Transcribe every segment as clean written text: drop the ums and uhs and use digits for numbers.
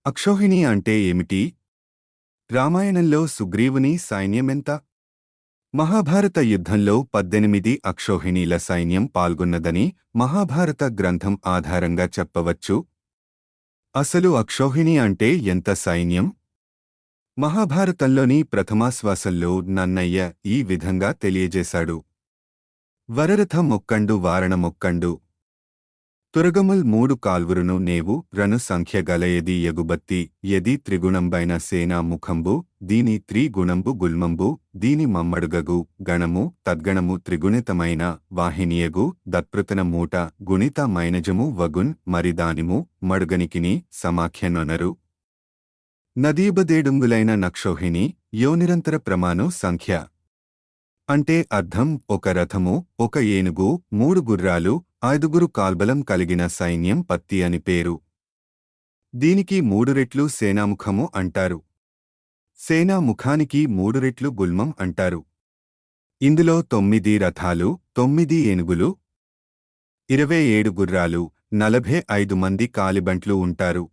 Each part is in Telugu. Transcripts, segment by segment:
అక్షౌహిణి అంటే ఏమిటి? రామాయణంలో సుగ్రీవుని సైన్యమెంత? మహాభారత యుద్ధంలో 18 అక్షౌహిణీల సైన్యం పాల్గొన్నదని మహాభారత గ్రంథం ఆధారంగా చెప్పవచ్చు. అసలు అక్షౌహిణి అంటే ఎంత సైన్యం? మహాభారతంలోని ప్రథమాశ్వాసంలో నన్నయ్య ఈ విధంగా తెలియజేశాడు. వరరథ మొక్కండు వారణ మొక్కండు తురగముల్ 3 కాల్వురును నేవు రను సంఖ్య గలయది యగుబత్తి యది త్రిగుణంబైన సేనా ముఖంబు దీని త్రిగుణంబు గుల్మంబు దీని మమ్మడుగగు గణము తద్గణము త్రిగుణితమైన వాహినియగు దత్పృతన మూట గుణిత మైనజము వగున్ మరిదానిము మడుగనికిని సమాఖ్యనొనరు నదీబదేడుంగులైన నక్షౌహిణి యోనిరంతర ప్రమాణు సంఖ్య అంటే అర్థం ఒక రథము ఒక ఏనుగు 3 గుర్రాలు 5 కాల్బలం కలిగిన సైన్యం పత్తి అని పేరు. దీనికి 3 రెట్లు సేనాముఖము అంటారు. సేనాముఖానికి 3 రెట్లు గుల్మం అంటారు. ఇందులో 9 రథాలు 9 ఏనుగులు 27 గుర్రాలు 45 మంది కాలిబంట్లు ఉంటారు.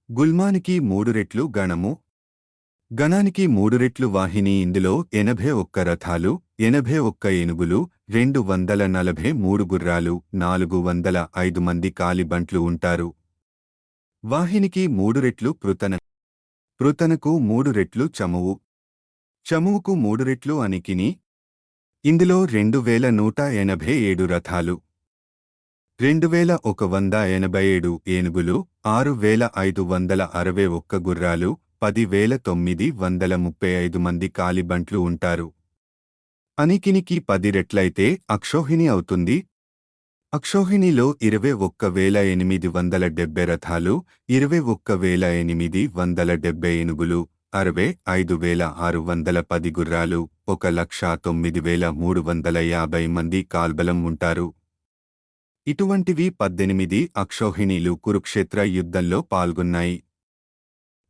గుల్మానికి 3 రెట్లు గణము గణానికి 3 రెట్లు వాహిని. ఇందులో 81 రథాలు 81 ఏనుగులు 243 గుర్రాలు 405 మంది కాలిబంట్లు ఉంటారు. వాహినికి 3 రెట్లు పృతనకు 3 రెట్లు చమువు చమువుకు 3 రెట్లు అనికిని. ఇందులో 2187 రథాలు 2187 ఏనుగులు 6561 గుర్రాలు 10,935 మంది కాలిబంట్లు ఉంటారు. అనికినికి 10 రెట్లయితే అక్షౌహిణి అవుతుంది. అక్షౌహిణిలో 21,870 రథాలు 21,870 ఏనుగులు 65,610 గుర్రాలు 1,09,350 మంది కాల్బలం ఉంటారు. ఇటువంటివి 18 అక్షౌహిణీలు కురుక్షేత్ర యుద్ధంలో పాల్గొన్నాయి.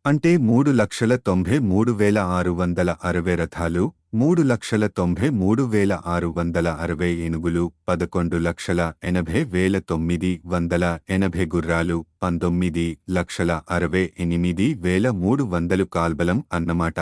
అంటే 3,93,660 రథాలు 3,93,660 ఏనుగులు 11,80,980 గుర్రాలు 19,68,300 కాల్బలం అన్నమాట.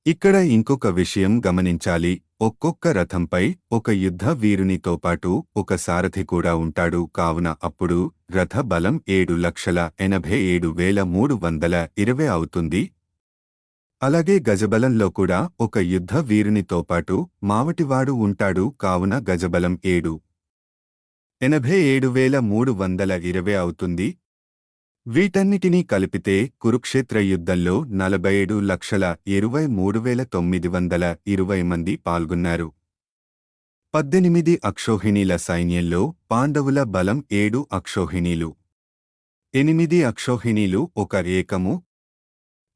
ఇక్కడ ఇంకొక విషయం గమనించాలి. ఒక్కొక్క రథంపై ఒక యుద్ధ వీరునితో పాటు ఒక సారథి కూడా ఉంటాడు. కావున అప్పుడు రథ బలం 7,87,320 అవుతుంది. అలాగే గజబలంలో కూడా ఒక యుద్ధ వీరునితో పాటు మావటివాడు ఉంటాడు. కావున గజబలం 7,87,320 అవుతుంది. వీటన్నిటినీ కలిపితే కురుక్షేత్ర యుద్ధంలో 47,23,920 మంది పాల్గొన్నారు. 18 అక్షౌహిణీల సైన్యంలో పాండవుల బలం 7 అక్షౌహిణీలు 8 అక్షౌహిణీలు 1 ఏకము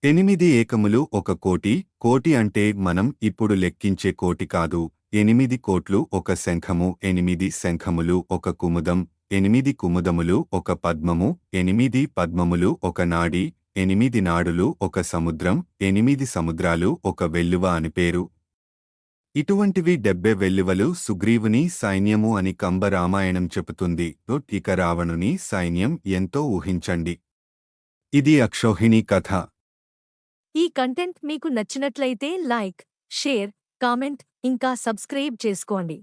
8 ఏకములు 1 కోటి. కోటి అంటే మనం ఇప్పుడు లెక్కించే కోటి కాదు. 8 కోట్లు 1 శంఖము 8 శంఖములు 1 కుముదం 8 కుముదములు 1 పద్మము 8 పద్మములు 1 నాడి 8 నాడులు 1 సముద్రం 8 సముద్రాలు 1 వెల్లువ అని పేరు. ఇటువంటివి 70 వెల్లువలు సుగ్రీవుని సైన్యము అని కంబ రామాయణం చెబుతుంది. ఇక రావణుని సైన్యం ఎంతో ఊహించండి. ఇది అక్షౌహిణి కథ. ఈ కంటెంట్ మీకు నచ్చినట్లయితే లైక్, షేర్, కామెంట్ ఇంకా సబ్స్క్రైబ్ చేసుకోండి.